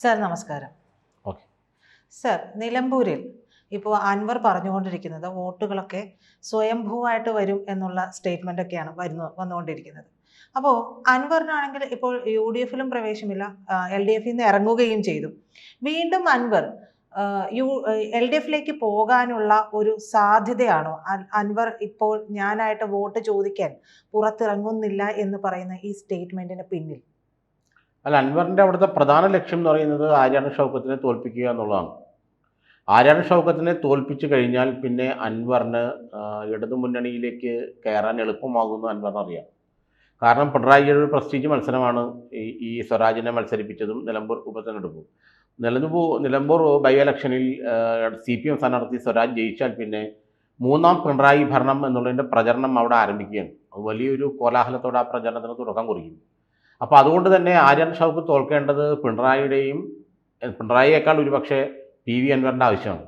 Sir നമസ്കാരം. Okay. Sir, നിലമ്പൂരിൽ ഇപ്പോൾ അൻവർ പറഞ്ഞുകൊണ്ടിരിക്കുന്നത് വോട്ടുകളൊക്കെ സ്വയംഭൂവായിട്ട് വരും എന്നുള്ള സ്റ്റേറ്റ്മെൻ്റ് ഒക്കെയാണ് വന്നുകൊണ്ടിരിക്കുന്നത്. അപ്പോൾ അൻവറിനാണെങ്കിൽ ഇപ്പോൾ യു ഡി എഫിലും പ്രവേശമില്ല, എൽ ഡി എഫിൽ നിന്ന് ഇറങ്ങുകയും ചെയ്തു. വീണ്ടും അൻവർ എൽ ഡി എഫിലേക്ക് പോകാനുള്ള ഒരു സാധ്യതയാണോ അൻവർ ഇപ്പോൾ ഞാനായിട്ട് വോട്ട് ചോദിക്കാൻ പുറത്തിറങ്ങുന്നില്ല എന്ന് പറയുന്ന ഈ സ്റ്റേറ്റ്മെൻറ്റിന് പിന്നിൽ? അല്ല, അൻവറിൻ്റെ അവിടുത്തെ പ്രധാന ലക്ഷ്യം എന്ന് പറയുന്നത് ആര്യാടൻ ഷൗക്കത്തിനെ തോൽപ്പിക്കുക എന്നുള്ളതാണ്. ആര്യാടൻ ഷൗക്കത്തിനെ തോൽപ്പിച്ചു കഴിഞ്ഞാൽ പിന്നെ അൻവറിന് ഇടതുമുന്നണിയിലേക്ക് കയറാൻ എളുപ്പമാകുമെന്ന് അൻവറിന് അറിയാം. കാരണം പിണറായിയുടെ ഒരു പ്രസ്റ്റീജ് മത്സരമാണ് ഈ സ്വരാജിനെ മത്സരിപ്പിച്ചതും നിലമ്പൂർ ഉപതെരഞ്ഞെടുപ്പും. നിലമ്പൂർ ബൈ ഇലക്ഷനിൽ CPM സ്ഥാനാർത്ഥി സ്വരാജ് ജയിച്ചാൽ പിന്നെ മൂന്നാം പിണറായി ഭരണം എന്നുള്ളതിൻ്റെ പ്രചരണം അവിടെ ആരംഭിക്കുകയാണ്. വലിയൊരു കോലാഹലത്തോടെ ആ പ്രചരണത്തിന് തുടക്കം കുറിക്കും. അപ്പോൾ അതുകൊണ്ട് തന്നെ ആര്യാടൻ ഷൗക്കത്ത് തോൽക്കേണ്ടത് പിണറായിയേക്കാൾ ഒരുപക്ഷെ PV അൻവറിൻ്റെ ആവശ്യമാണ്.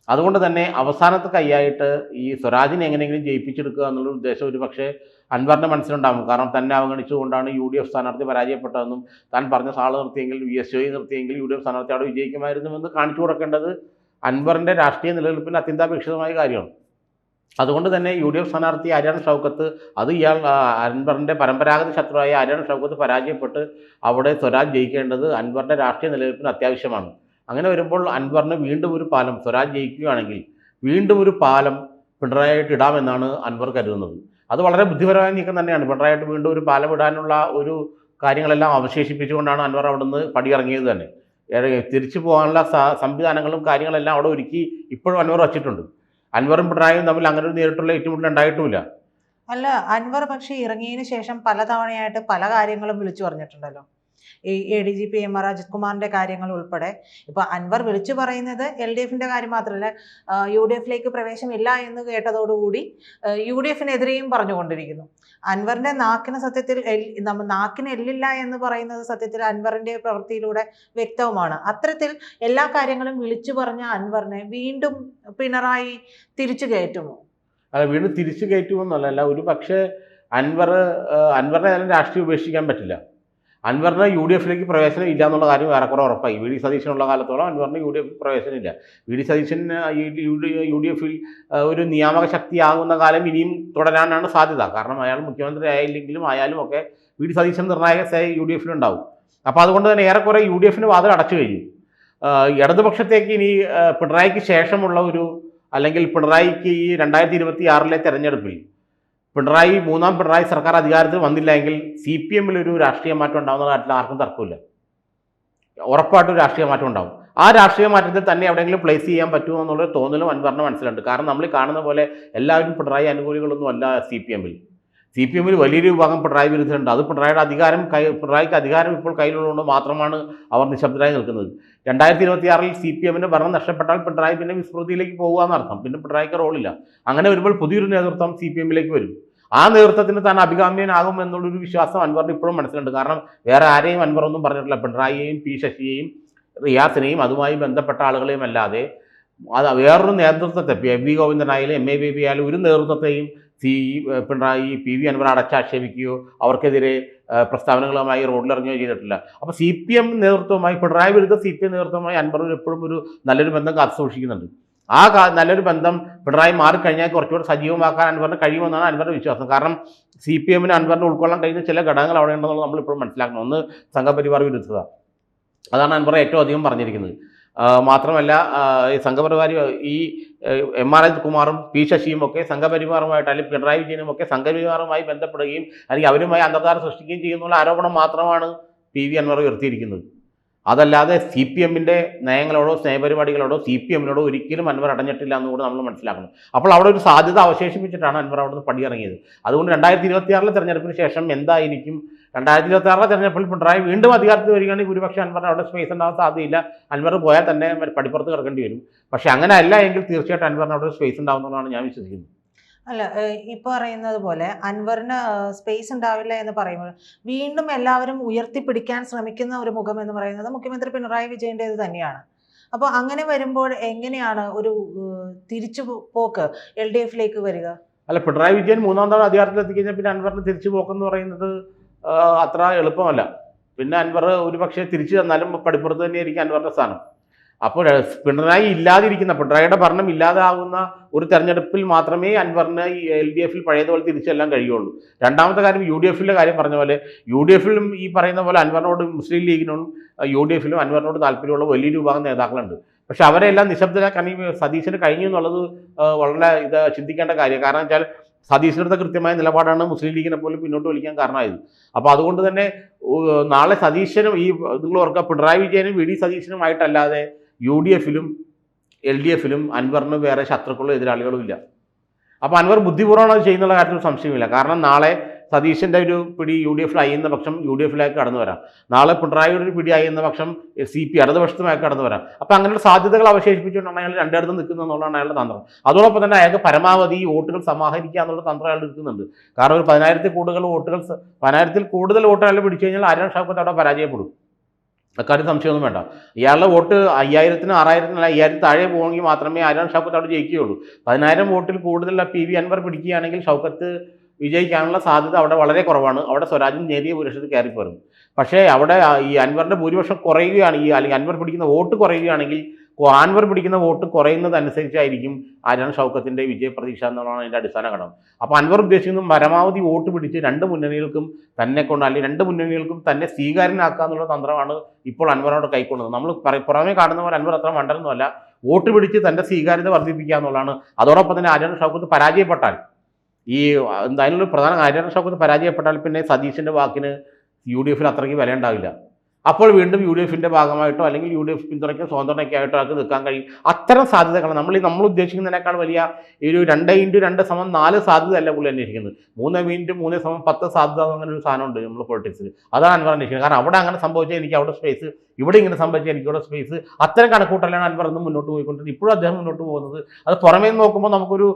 അതുകൊണ്ട് തന്നെ അവസാനത്തെ കൈയായിട്ട് ഈ സ്വരാജിനെ എങ്ങനെയെങ്കിലും ജയിപ്പിച്ചെടുക്കുക എന്നുള്ള ഉദ്ദേശം ഒരുപക്ഷെ അൻവറിൻ്റെ മനസ്സിലുണ്ടാകും. കാരണം തന്നെ അവഗണിച്ചുകൊണ്ടാണ് UDF സ്ഥാനാർത്ഥി പരാജയപ്പെട്ടതെന്നും താൻ പറഞ്ഞ സാള് നിർത്തിയെങ്കിൽ VSJ നിർത്തിയെങ്കിൽ UDF സ്ഥാനാർത്ഥി അവിടെ വിജയിക്കുമായിരുന്നുവെന്ന് കാണിച്ചു കൊടുക്കേണ്ടത് അൻവറിൻ്റെ രാഷ്ട്രീയ നിലനിൽപ്പിന് അത്യന്താപേക്ഷിതമായ കാര്യമാണ്. അതുകൊണ്ട് തന്നെ UDF സ്ഥാനാർത്ഥി ആര്യാടൻ ഷൗക്കത്ത് അൻവറിൻ്റെ പരമ്പരാഗത ശത്രുവായ ആര്യാടൻ ഷൗക്കത്ത് പരാജയപ്പെട്ട് അവിടെ സ്വരാജ് ജയിക്കേണ്ടത് അൻവറിൻ്റെ രാഷ്ട്രീയ നിലനിൽപ്പിന് അത്യാവശ്യമാണ്. അങ്ങനെ വരുമ്പോൾ അൻവറിന് വീണ്ടും ഒരു പാലം, സ്വരാജ് ജയിക്കുകയാണെങ്കിൽ വീണ്ടും ഒരു പാലം പിണറായിട്ട് ഇടാമെന്നാണ് അൻവർ കരുതുന്നത്. അത് വളരെ ബുദ്ധിപരമായ നീക്കം തന്നെയാണ്. പിണറായിട്ട് വീണ്ടും ഒരു പാലം ഇടാനുള്ള ഒരു കാര്യങ്ങളെല്ലാം അവശേഷിപ്പിച്ചുകൊണ്ടാണ് അൻവർ അവിടുന്ന് പടിയിറങ്ങിയത് തന്നെ. തിരിച്ചു പോകാനുള്ള സംവിധാനങ്ങളും കാര്യങ്ങളെല്ലാം അവിടെ ഒരുക്കി ഇപ്പോഴും അൻവർ വച്ചിട്ടുണ്ട്. അൻവറും പിണറായിയും തമ്മിൽ അങ്ങനെ ഒരു നേരിട്ടുള്ള ഏറ്റുമുട്ടൽ ഉണ്ടായിട്ടുമില്ല. അല്ല, അൻവർ പക്ഷേ ഇറങ്ങിയതിന് ശേഷം പലതവണയായിട്ട് പല കാര്യങ്ങളും വിളിച്ചു പറഞ്ഞിട്ടുണ്ടല്ലോ. ഈ ADGP MR അജിത് കുമാറിൻ്റെ കാര്യങ്ങൾ ഉൾപ്പെടെ. ഇപ്പോൾ അൻവർ വിളിച്ചു പറയുന്നത് LDF കാര്യം മാത്രമല്ല, UDF പ്രവേശമില്ല എന്ന് കേട്ടതോടുകൂടി UDF പറഞ്ഞുകൊണ്ടിരിക്കുന്നു. അൻവറിൻ്റെ നാക്കിന് സത്യത്തിൽ നാക്കിന് എല്ലില്ല എന്ന് പറയുന്നത് സത്യത്തിൽ അൻവറിൻ്റെ പ്രവൃത്തിയിലൂടെ വ്യക്തവുമാണ്. അത്തരത്തിൽ എല്ലാ കാര്യങ്ങളും വിളിച്ചു പറഞ്ഞ അൻവറിനെ വീണ്ടും പിണറായി തിരിച്ചു കയറ്റുമോ? അത് വീണ്ടും തിരിച്ചു കയറ്റുമെന്നല്ല, ഒരു പക്ഷേ അൻവറിനെ ഏതായാലും രാഷ്ട്രീയം ഉപേക്ഷിക്കാൻ പറ്റില്ല. അൻവറിന് UDF പ്രവേശനം ഇല്ല എന്നുള്ള കാര്യം ഏറെക്കുറെ ഉറപ്പായി. VD സതീശനുള്ള കാലത്തോളം അൻവറിന് UDF പ്രവേശനം ഇല്ല. VD സതീശൻ UDF ഒരു നിയാമക ശക്തിയാകുന്ന കാലം ഇനിയും തുടരാനാണ് സാധ്യത. കാരണം അയാൾ മുഖ്യമന്ത്രി ആയില്ലെങ്കിലും ആയാലും ഒക്കെ VD സതീശൻ നിർണായക UDF ഉണ്ടാവും. അപ്പോൾ അതുകൊണ്ട് തന്നെ ഏറെക്കുറെ UDF വാതിൽ അടച്ചു കഴിഞ്ഞു. ഇടതുപക്ഷത്തേക്ക് ഇനി പിണറായിക്ക് ശേഷമുള്ള അല്ലെങ്കിൽ പിണറായിക്ക് ഈ 2026 തെരഞ്ഞെടുപ്പിൽ മൂന്നാം പിണറായി സർക്കാർ അധികാരത്തിൽ വന്നില്ലെങ്കിൽ CPM ഒരു രാഷ്ട്രീയ മാറ്റം ഉണ്ടാകുന്ന കാര്യത്തിൽ ആർക്കും തർക്കമില്ല. ഉറപ്പായിട്ടും രാഷ്ട്രീയ മാറ്റം ഉണ്ടാകും. ആ രാഷ്ട്രീയ മാറ്റത്തിൽ തന്നെ എവിടെയെങ്കിലും പ്ലേസ് ചെയ്യാൻ പറ്റുമോ എന്നുള്ളൊരു തോന്നലും അൻവറിന് മനസ്സിലുണ്ട്. കാരണം നമ്മൾ കാണുന്ന പോലെ എല്ലാവരും പിണറായി അനുകൂലികളൊന്നും അല്ല CPM വലിയൊരു വിഭാഗം പിണറായി വിരുദ്ധരുണ്ട്. അത് പിണറായിക്ക് അധികാരം ഇപ്പോൾ കയ്യിലുള്ളതുകൊണ്ട് മാത്രമാണ് അവർ നിശബ്ദരായി നിൽക്കുന്നത്. 2026 CPM ഭരണം നഷ്ടപ്പെട്ടാൽ പിണറായി പിന്നെ വിസ്മൃതിയിലേക്ക് പോകുക എന്നർത്ഥം. പിന്നെ പിണറായിക്ക് റോളില്ല. അങ്ങനെ വരുമ്പോൾ പുതിയൊരു നേതൃത്വം CPM വരും. ആ നേതൃത്വത്തിന് താൻ അഭികാമ്യനാകും എന്നുള്ളൊരു വിശ്വാസം അൻവറിന് ഇപ്പോഴും മനസ്സിലുണ്ട്. കാരണം വേറെ ആരെയും അൻവർ ഒന്നും പറഞ്ഞിട്ടില്ല. പിണറായിയെയും P ശശിയെയും റിയാസിനെയും അതുമായി ബന്ധപ്പെട്ട ആളുകളെയും അല്ലാതെ അത് വേറൊരു നേതൃത്വത്തെ MV ഗോവിന്ദനായാലും MA ബേബി ആയാലും ഒരു നേതൃത്വത്തെയും പിണറായി PV അൻവർ അടച്ചാക്ഷേപിക്കുകയോ അവർക്കെതിരെ പ്രസ്താവനകളുമായി റോഡിലിറങ്ങുകയോ ചെയ്തിട്ടില്ല. അപ്പോൾ CPM നേതൃത്വമായി, പിണറായി വിരുദ്ധ CPM നേതൃത്വമായി അൻവർ എപ്പോഴും ഒരു നല്ലൊരു ബന്ധം കാത്തു സൂക്ഷിക്കുന്നുണ്ട്. ആ നല്ലൊരു ബന്ധം പിണറായി മാറിക്കഴിഞ്ഞാൽ കുറച്ചുകൂടെ സജീവമാക്കാൻ അൻവറിന് കഴിയുമെന്നാണ് അൻവറിൻ്റെ വിശ്വാസം. കാരണം CPM അൻവറിന് ഉൾക്കൊള്ളാൻ കഴിയുന്ന ചില ഘടകങ്ങൾ അവിടെ ഉണ്ടെന്നുള്ളത് നമ്മളിപ്പോഴും മനസ്സിലാക്കണം. ഒന്ന്, സംഘപരിവാർ വിരുദ്ധത. അതാണ് അൻവർ ഏറ്റവും അധികം പറഞ്ഞിരിക്കുന്നത്. മാത്രമല്ല, ഈ സംഘപരിവാരി MR അജിത് കുമാറും P ശശിയും ഒക്കെ സംഘപരിവാറുമായിട്ട്, അല്ലെങ്കിൽ പിണറായി വിജയനും ഒക്കെ സംഘപരിവാറുമായി ബന്ധപ്പെടുകയും അല്ലെങ്കിൽ അവരുമായി അന്തർധാര സൃഷ്ടിക്കുകയും ചെയ്യുന്നുള്ള ആരോപണം മാത്രമാണ് PV അൻവർ ഉയർത്തിയിരിക്കുന്നത്. അതല്ലാതെ CPM നയങ്ങളോടോ സ്നേഹപരിപാടികളോടോ CPM ഒരിക്കലും അൻവർ അടഞ്ഞിട്ടില്ല എന്നുകൂടെ നമ്മൾ മനസ്സിലാക്കണം. അപ്പോൾ അവിടെ ഒരു സാധ്യത അവശേഷിപ്പിച്ചിട്ടാണ് അൻവർ അവിടെ നിന്ന് പടിയിറങ്ങിയത്. അതുകൊണ്ട് 2026 തെരഞ്ഞെടുപ്പിന് ശേഷം എന്തായിരിക്കും, 2026 തെരഞ്ഞെടുപ്പിൽ പിണറായി വീണ്ടും അധികാരത്തിൽ വരികയാണെങ്കിൽ ഭൂരിപക്ഷം അൻവറിന് അവിടെ സ്പേസ് ഉണ്ടാകാൻ സാധ്യതയില്ല. അൻവർ പോയാൽ തന്നെ പടിപ്പുറത്ത് കിടക്കേണ്ടി വരും. പക്ഷേ അങ്ങനെ അല്ല എങ്കിൽ തീർച്ചയായിട്ടും അൻവറിന് അവിടെ സ്പേസ് ഉണ്ടാകുന്നതാണ് ഞാൻ വിശ്വസിക്കുന്നത്. അല്ല, ഇപ്പോൾ പറയുന്നത് പോലെ അൻവറിന് സ്പേസ് ഉണ്ടാവില്ല എന്ന് പറയുമ്പോൾ വീണ്ടും എല്ലാവരും ഉയർത്തിപ്പിടിക്കാൻ ശ്രമിക്കുന്ന ഒരു മുഖം എന്ന് പറയുന്നത് മുഖ്യമന്ത്രി പിണറായി വിജയൻ്റേത് തന്നെയാണ്. അപ്പോൾ അങ്ങനെ വരുമ്പോൾ എങ്ങനെയാണ് ഒരു തിരിച്ചു പോക്ക് LDF വരിക? അല്ല, പിണറായി വിജയൻ മൂന്നാം തവണ അധികാരത്തിൽ എത്തിക്കഴിഞ്ഞാൽ പിന്നെ അൻവറിന് തിരിച്ചു പോക്കെന്ന് പറയുന്നത് അത്ര എളുപ്പമല്ല. പിന്നെ അൻവർ ഒരു പക്ഷേ തിരിച്ചു തന്നാലും പടിപ്പുറത്ത് തന്നെയായിരിക്കും അൻവറിന്റെ സ്ഥാനം. അപ്പോൾ പിണറായി ഇല്ലാതിരിക്കുന്ന, പിണറായിയുടെ ഭരണം ഇല്ലാതാകുന്ന ഒരു തെരഞ്ഞെടുപ്പിൽ മാത്രമേ അൻവറിന് ഈ LDF പഴയതുപോലെ തിരിച്ചെല്ലാം കഴിയുള്ളൂ. രണ്ടാമത്തെ കാര്യം UDF കാര്യം പറഞ്ഞ പോലെ UDF ഈ പറയുന്ന പോലെ അൻവറിനോട് മുസ്ലിം ലീഗിനോടും UDF അൻവറിനോട് താല്പര്യമുള്ള വലിയൊരു വിഭാഗം നേതാക്കളുണ്ട്. പക്ഷെ അവരെല്ലാം നിശബ്ദരാക്കാൻ ഈ സതീശന് കഴിഞ്ഞു എന്നുള്ളത് വളരെ ചിന്തിക്കേണ്ട കാര്യം. കാരണം വെച്ചാൽ സതീശനടുത്ത കൃത്യമായ നിലപാടാണ് മുസ്ലിം ലീഗിനെ പോലും പിന്നോട്ട് വലിക്കാൻ കാരണമായത്. അപ്പോൾ അതുകൊണ്ട് തന്നെ നാളെ സതീശനും നിങ്ങൾ ഓർക്കുക, പിണറായി വിജയനും VD സതീശനുമായിട്ടല്ലാതെ UDF LDF അൻവറിന് വേറെ ശത്രുക്കളും എതിരാളികളും ഇല്ല. അപ്പോൾ അൻവർ ബുദ്ധിപൂർവ്വമാണ് അത് ചെയ്യുന്നുള്ള കാര്യത്തിൽ സംശയമില്ല. കാരണം നാളെ സതീശൻ്റെ ഒരു പിടി UDF അയ്യുന്ന പക്ഷം UDF കടന്നു വരാം. നാളെ പിണറായിയുടെ ഒരു പിടി അയ്യുന്ന പക്ഷം CP ഇടതുപക്ഷത്തുമായി കടന്നു വരാം. അപ്പോൾ അങ്ങനെയുള്ള സാധ്യതകൾ അവശേഷിപ്പിച്ചുകൊണ്ടാണ് അയാൾ രണ്ടിടത്ത് നിൽക്കുന്നത് എന്നുള്ളതാണ് അയാളുടെ തന്ത്രം. അതോടൊപ്പം തന്നെ അയാൾക്ക് പരമാവധി വോട്ടുകൾ സമാഹരിക്കുക എന്നുള്ള തന്ത്രം അയാൾ എടുക്കുന്നുണ്ട്. കാരണം ഒരു 10,000-ൽ കൂടുതൽ വോട്ടുകൾ അയാൾ പിടിച്ചു കഴിഞ്ഞാൽ ആര്യാൺ ഷൗക്കത്ത് അവിടെ പരാജയപ്പെടും. അക്കാര്യം സംശയമൊന്നും വേണ്ട. ഇയാളുടെ വോട്ട് 5,000-നും 6,000-നും 5,000 താഴെ പോകണമെങ്കിൽ മാത്രമേ ആര്യാൺ ഷൗക്കത്ത് അവിടെ ജയിക്കുകയുള്ളൂ. 10,000 വോട്ടിൽ കൂടുതൽ PV അൻവർ പിടിക്കുകയാണെങ്കിൽ ഷൗക്കത്ത് വിജയിക്കാനുള്ള സാധ്യത അവിടെ വളരെ കുറവാണ്. അവിടെ സ്വരാജും നേരിയ ഭൂരിപക്ഷത്തിൽ കയറിപ്പോരും. പക്ഷേ അവിടെ ഈ അൻവറിൻ്റെ ഭൂരിപക്ഷം കുറയുകയാണെങ്കിൽ, അല്ലെങ്കിൽ അൻവർ പിടിക്കുന്ന വോട്ട് കുറയുകയാണെങ്കിൽ, അൻവർ പിടിക്കുന്ന വോട്ട് കുറയുന്നതനുസരിച്ചായിരിക്കും ആര്യാൺ ഷൗക്കത്തിൻ്റെ വിജയപ്രതീക്ഷ എന്നുള്ളതാണ് അതിൻ്റെ അടിസ്ഥാന ഘടകം. അപ്പോൾ അൻവർ ഉദ്ദേശിക്കുന്നത് പരമാവധി വോട്ട് പിടിച്ച് രണ്ട് മുന്നണികൾക്കും തന്നെ സ്വീകാര്യനാക്കുക എന്നുള്ള തന്ത്രമാണ് ഇപ്പോൾ അൻവറിനോട് കൈക്കൊള്ളുന്നത്. നമ്മൾ പുറമേ കാണുന്ന പോലെ അൻവർ അത്ര മണ്ടനൊന്നുമല്ല. വോട്ട് പിടിച്ച് തൻ്റെ സ്വീകാര്യത വർദ്ധിപ്പിക്കുക എന്നുള്ളതാണ്. അതോടൊപ്പം തന്നെ ആര്യാൺ ഷൗക്കത്ത് പരാജയപ്പെട്ടാൽ, അതിനുള്ള പ്രധാന ആര്യാൺ ഷൗക്കത്ത് പരാജയപ്പെട്ടാൽ പിന്നെ സതീശൻ്റെ വാക്കിന് UDF അത്രയ്ക്ക് വില ഉണ്ടാവില്ല. അപ്പോൾ വീണ്ടും UDF ഭാഗമായിട്ടോ അല്ലെങ്കിൽ UDF പിന്തുണയ്ക്കും സ്വതന്ത്രയ്ക്കോ ആയിട്ടോ ആൾക്ക് നിൽക്കാൻ കഴിയും. അത്തരം സാധ്യതകളാണ് നമ്മൾ ഉദ്ദേശിക്കുന്നതിനേക്കാൾ വലിയ ഒരു 2x2 = 4 സാധ്യതയല്ല പുള്ളി അന്വേഷിക്കുന്നത്. 3x3 = 10 സാധ്യത അങ്ങനെ ഒരു സാധനമുണ്ട് നമ്മൾ പൊളിറ്റിക്സിൽ. അതാണ് അൻവർ അന്വേഷിക്കുന്നത്. കാരണം അവിടെ അങ്ങനെ സംഭവിച്ചാൽ എനിക്ക് അവിടെ സ്പേസ്, ഇവിടെ ഇങ്ങനെ സംഭവിച്ചാൽ എനിക്ക് ഇവിടെ സ്പേസ്, അത്തരം കണക്കൂട്ടലാണ് അൻവർ ഇന്ന് മുന്നോട്ട് പോയിക്കൊണ്ടിരുന്നത്. ഇപ്പോഴും അദ്ദേഹം മുന്നോട്ട് പോകുന്നത്. അത് പുറമേ നോക്കുമ്പോൾ നമുക്കൊരു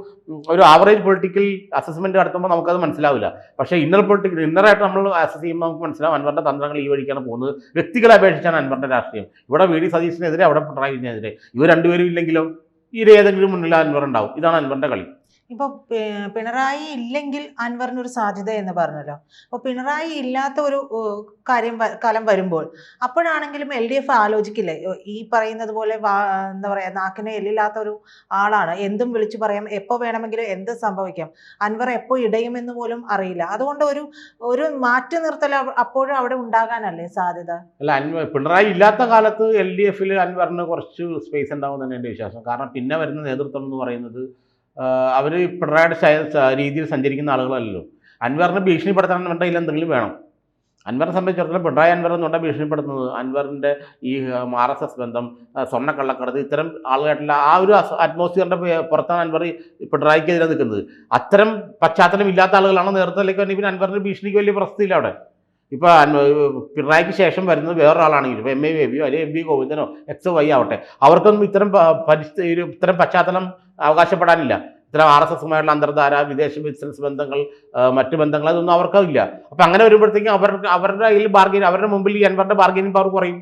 ആവറേജ് പൊളിറ്റിക്കൽ അസസ്മെന്റ് നടത്തുമ്പോൾ നമുക്കത് മനസ്സിലാവില്ല. പക്ഷേ ഇന്നറായിട്ട് നമ്മൾ അസസ് ചെയ്യുമ്പോൾ നമുക്ക് മനസ്സിലാവും അൻവറിന്റെ തന്ത്രങ്ങൾ ഈ വഴിക്കാണ് പോകുന്നത്. വ്യക്തികളെ അപേക്ഷിച്ചാണ് അൻവറിന്റെ രാഷ്ട്രീയം. ഇവിടെ VD സതീശനെതിരെ, അവിടെ പിണറായി വിജയനെതിരെ. ഇവർ രണ്ടുപേരും ഇല്ലെങ്കിലോ ഏതെങ്കിലും മുന്നിൽ അൻവർ ഉണ്ടാവും. ഇതാണ് അൻവറിന്റെ കളി. ഇപ്പോൾ പിണറായി ഇല്ലെങ്കിൽ അൻവറിനൊരു സാധ്യത എന്ന് പറഞ്ഞല്ലോ. അപ്പോൾ പിണറായി ഇല്ലാത്ത ഒരു കാലം വരുമ്പോൾ അപ്പോഴാണെങ്കിലും LDF ആലോചിക്കില്ലേ, ഈ പറയുന്നത് പോലെ എന്താ പറയുക, നാക്കിന് എല്ലില്ലാത്ത ഒരു ആളാണ്, എന്തും വിളിച്ചു പറയാം, എപ്പോൾ വേണമെങ്കിലും എന്ത് സംഭവിക്കാം, അൻവർ എപ്പോൾ ഇടയുമെന്ന് പോലും അറിയില്ല. അതുകൊണ്ട് ഒരു മാറ്റി നിർത്തൽ അപ്പോഴും അവിടെ ഉണ്ടാകാനല്ലേ സാധ്യത? അല്ല, പിണറായി ഇല്ലാത്ത കാലത്ത് LDF അൻവറിന് കുറച്ച് സ്പേസ് ഉണ്ടാവും തന്നെ എൻ്റെ വിശ്വാസം. കാരണം പിന്നെ വരുന്ന നേതൃത്വം എന്ന് പറയുന്നത് അവർ പിണറായിയുടെ രീതിയിൽ സഞ്ചരിക്കുന്ന ആളുകളല്ലല്ലോ. അൻവറിനെ ഭീഷണിപ്പെടുത്താൻ വേണ്ടതിൽ എന്തെങ്കിലും വേണം. അൻവറിനെ സംബന്ധിച്ചിടത്തോളം പിണറായി അൻവറെന്നുകൊണ്ട് ഭീഷണിപ്പെടുത്തുന്നത് അൻവറിൻ്റെ ഈ RSS ബന്ധം, സ്വർണ്ണക്കള്ളക്കടത്ത്, ഇത്തരം ആളുകളായിട്ടുള്ള ആ ഒരു അറ്റ്മോസ്ഫിയറിൻ്റെ പുറത്താണ് അൻവർ പിണറായിക്കെതിരെ നിൽക്കുന്നത്. അത്തരം പശ്ചാത്തലം ഇല്ലാത്ത ആളുകളാണ് നേതൃത്വത്തിലേക്ക് വന്നത്. പിന്നെ അൻവറിൻ്റെ ഭീഷണിക്ക് വലിയ പ്രസക്തിയില്ല അവിടെ. ഇപ്പോൾ പിണറായിക്ക് ശേഷം വരുന്നത് വേറൊരാളാണെങ്കിൽ, ഇപ്പോൾ MA ബേബിയോ അല്ലെങ്കിൽ MV ഗോവിന്ദനോ XY ആവട്ടെ, അവർക്കൊന്നും ഇത്തരം പശ്ചാത്തലം അവകാശപ്പെടാനില്ല. ഇത്തരം RSSമായിട്ടുള്ള അന്തർധാര, വിദേശ ബിസിനസ് ബന്ധങ്ങൾ, മറ്റു ബന്ധങ്ങൾ, അതൊന്നും അവർക്കില്ല. അപ്പം അങ്ങനെ വരുമ്പോഴത്തേക്കും അവരുടെ കയ്യിൽ അവരുടെ മുമ്പിൽ ഈ അൻവറിൻ്റെ ബാർഗൈനിങ് പവർ കുറയും.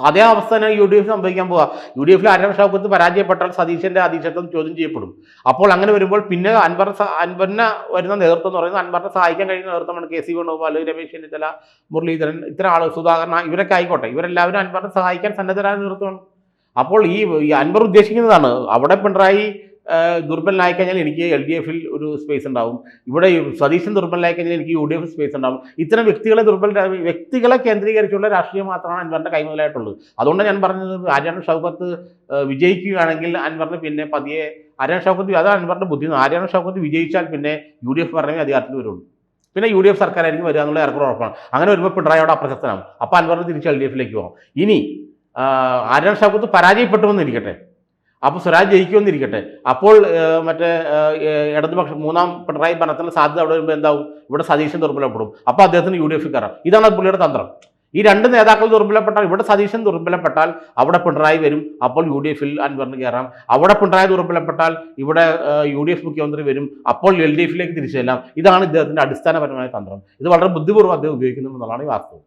അതേ അവസ്ഥ തന്നെ UDF സംഭവിക്കാൻ പോവുക. UDF ആര്യാൺ ഷൗക്കത്ത് പരാജയപ്പെട്ടാൽ സതീശൻ്റെ അധീശത്വം ചോദ്യം ചെയ്യപ്പെടും. അപ്പോൾ അങ്ങനെ വരുമ്പോൾ പിന്നെ അൻവറിന് വരുന്ന നേതൃത്വം എന്ന് പറയുന്നത് അൻവറിനെ സഹായിക്കാൻ കഴിയുന്ന നേതൃത്വമാണ്. KC വേണുഗോപാൽ, രമേശ് ചെന്നിത്തല, മുരളീധരൻ, ഇത്തരം ആളുകൾ, സുധാകരൻ, ഇവരൊക്കെ ആയിക്കോട്ടെ, ഇവരെല്ലാവരും അൻവറിനെ സഹായിക്കാൻ സന്നദ്ധരായ നേതൃത്വമാണ്. അപ്പോൾ ഈ അൻവർ ഉദ്ദേശിക്കുന്നതാണ്, അവിടെ പിണറായി ദുർബലനായി കഴിഞ്ഞാൽ എനിക്ക് LDF ഒരു സ്പേസ് ഉണ്ടാവും, ഇവിടെ സതീശൻ ദുർബലനായി കഴിഞ്ഞാൽ എനിക്ക് UDF സ്പേസ് ഉണ്ടാവും. ഇത്തരം വ്യക്തികളെ കേന്ദ്രീകരിച്ചുള്ള രാഷ്ട്രീയം മാത്രമാണ് അൻവറിൻ്റെ കൈമുതലായിട്ടുള്ളത്. അതുകൊണ്ട് ഞാൻ പറഞ്ഞത് ആര്യാൺ ഷൗക്കത്ത് വിജയിക്കുകയാണെങ്കിൽ അൻവറിന് പിന്നെ പതിയെ അതാണ് അൻവറിൻ്റെ ബുദ്ധി. ആര്യാൺ ഷൗക്കത്ത് വിജയിച്ചാൽ പിന്നെ UDF പറഞ്ഞേ അധികാരത്തിൽ വരുള്ളൂ. പിന്നെ UDF സർക്കാരായിരിക്കും വരിക എന്നുള്ള ഏറെക്കുറെ ഉറപ്പാണ്. അങ്ങനെ വരുമ്പോൾ പിണറായിയോട് അപ്രസക്തനാവും. അപ്പോൾ അൻവറിന് തിരിച്ച് LDF പോകാം. ഇനി ആര്യാൺ ഷൗക്കത്ത് പരാജയപ്പെട്ടുവെന്നിരിക്കട്ടെ, അപ്പോൾ സ്വരാജ് ജയിക്കുമെന്നിരിക്കട്ടെ, അപ്പോൾ മറ്റേ ഇടതുപക്ഷം മൂന്നാം പിണറായി ഭരണത്തിന് സാധ്യത അവിടെ വരുമ്പോൾ എന്താവും, ഇവിടെ സതീശൻ ദുർബലപ്പെടും. അപ്പോൾ അദ്ദേഹത്തിന് UDF കയറാം. ഇതാണ് പുള്ളിയുടെ തന്ത്രം. ഈ രണ്ട് നേതാക്കൾ ദുർബലപ്പെട്ടാൽ, ഇവിടെ സതീശൻ ദുർബലപ്പെട്ടാൽ അവിടെ പിണറായി വരും, അപ്പോൾ UDF അൻവറിന് കയറാം. അവിടെ പിണറായി ദുർബലപ്പെട്ടാൽ ഇവിടെ UDF മുഖ്യമന്ത്രി വരും, അപ്പോൾ LDF തിരിച്ചു ചെല്ലാം. ഇതാണ് ഇദ്ദേഹത്തിൻ്റെ അടിസ്ഥാനപരമായ തന്ത്രം. ഇത് വളരെ ബുദ്ധിപൂർവ്വം അദ്ദേഹം ഉപയോഗിക്കുന്നു എന്നുള്ളതാണ് ഈ വാസ്തവം.